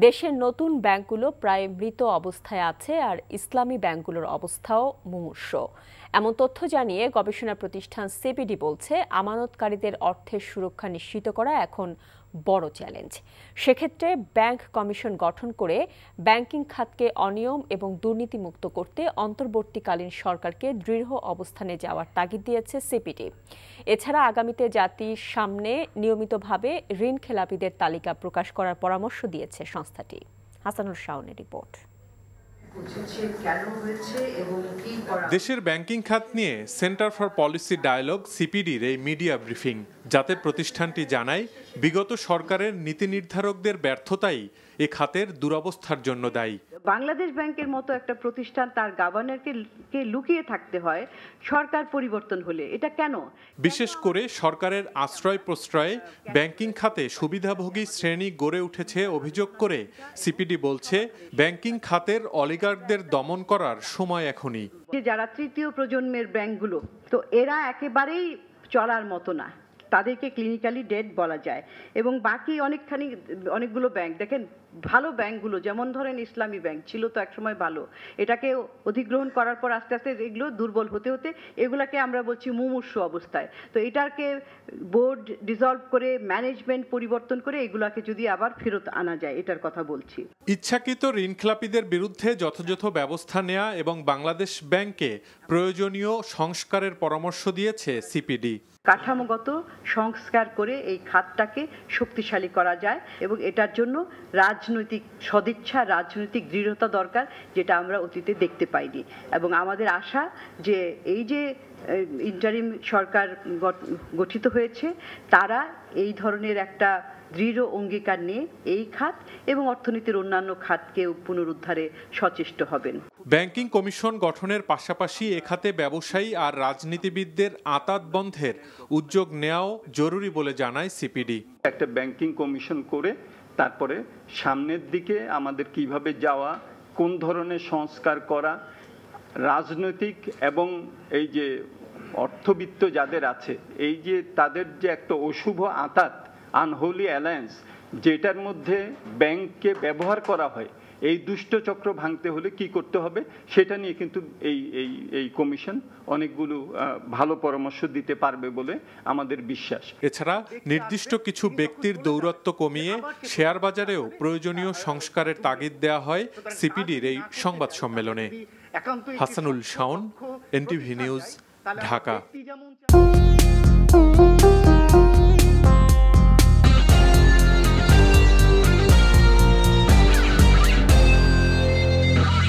দেশের নতুন ব্যাংকগুলো প্রায় মৃত অবস্থায় আছে আর ইসলামী ব্যাংকগুলোর অবস্থাও মুমূর্ষু। এমন তথ্য জানিয়ে গবেষণা প্রতিষ্ঠান সিপিডি বলছে, আমানতকারীদের অর্থের সুরক্ষা নিশ্চিত করা এখন বড় চ্যালেঞ্জ। সেক্ষেত্রে ব্যাংক কমিশন গঠন করে ব্যাংকিং খাতকে অনিয়ম এবং দুর্নীতিমুক্ত করতে অন্তর্বর্তীকালীন সরকারকে দৃঢ় অবস্থানে যাওয়ার তাগিদ দিয়েছে সিপিডি। এছাড়া আগামীতে জাতির সামনে নিয়মিতভাবে ঋণ খেলাপিদের তালিকা প্রকাশ করার পরামর্শ দিয়েছে সংস্থাটি। হাসানুল শাওনের রিপোর্ট। দেশের ব্যাংকিং খাত নিয়ে সেন্টার ফর পলিসি ডায়ালগ সিপিডির এই মিডিয়া ব্রিফিং, যাতে প্রতিষ্ঠানটি জানায় বিগত সরকারের নীতি নির্ধারকদের ব্যর্থতাই এ খাতের দুরবস্থার জন্য দায়ী। বাংলাদেশ ব্যাংকের মতো একটা প্রতিষ্ঠান তার গভর্নরকে লুকিয়ে থাকতে হয় সরকার পরিবর্তন হলে, এটা কেন? বিশেষ করে সরকারের আশ্রয় প্রশ্রয়ে ব্যাংকিং খাতে সুবিধাভোগী শ্রেণী গড়ে উঠেছে অভিযোগ করে সিপিডি বলছে, ব্যাংকিং খাতের অলিগার্কদের দমন করার সময় এখনই। যারা তৃতীয় প্রজন্মের ব্যাংকগুলো, তো এরা একেবারেই চলার মতো না, তাদেরকে ক্লিনিক্যালি ডেড বলা যায়। এবং বাকি অনেকগুলো ব্যাংক দেখেন, ভালো ব্যাংকগুলো যেমন ধরেন ইসলামী ব্যাংক ছিল তো একসময় ভালো, এটাকে অধিগ্রহণ করার পর আস্তে আস্তে এগুলো দুর্বল হতে হতে এগুলাকে আমরা বলছি মুমূর্ষু অবস্থায়। তো এটাকে বোর্ড ডিসলভ করে ম্যানেজমেন্ট পরিবর্তন করে এগুলাকে যদি আবার ফেরত আনা যায়, এটার কথা বলছি। ইচ্ছাকৃত ঋণখেলাপিদের বিরুদ্ধে যথাযথ ব্যবস্থা নেওয়া এবং বাংলাদেশ ব্যাংকে প্রয়োজনীয় সংস্কারের পরামর্শ দিয়েছে সিপিডি। কাঠামোগত সংস্কার করে এই খাতটাকে শক্তিশালী করা যায় এবং এটার জন্য রাজনৈতিক সদিচ্ছা, রাজনৈতিক দৃঢ়তা দরকার, যেটা আমরা অতীতে দেখতে পাইনি। এবং আমাদের আশা যে এই যে ইন্টারিম সরকার গঠিত হয়েছে, তারা এই ধরনের একটা দৃঢ় অঙ্গীকার নিয়ে এই খাত এবং অর্থনীতির অন্যান্য খাতকে পুনরুদ্ধারে সচেষ্ট হবেন। ব্যাংকিং কমিশন গঠনের পাশাপাশি এ খাতে ব্যবসায়ী আর রাজনীতিবিদদের আঁতাত বন্ধের উদ্যোগ নেওয়াও জরুরি বলে জানায় সিপিডি। একটা ব্যাংকিং কমিশন করে তারপরে সামনের দিকে আমাদের কিভাবে যাওয়া, কোন ধরনের সংস্কার করা, রাজনৈতিক এবং এই যে অর্থবিত্ত যাদের আছে, এই যে তাদের যে একটা অশুভ আঁতাত, আনহোলি অ্যালায়েন্স, যেটার মধ্যে ব্যাংককে ব্যবহার করা হয়, এই দুষ্ট চক্র ভাঙতে হলে কি করতে হবে সেটা নিয়ে কিন্তু এই কমিশন অনেকগুলো ভালো পরামর্শ দিতে পারবে বলে আমাদের বিশ্বাস। এছাড়া নির্দিষ্ট কিছু ব্যক্তির দৌরত্ব কমিয়ে শেয়ার বাজারেও প্রয়োজনীয় সংস্কারের তাগিদ দেওয়া হয় সিপিডির এই সংবাদ সম্মেলনে। Hasanul Shaon, NTV news, Dhaka.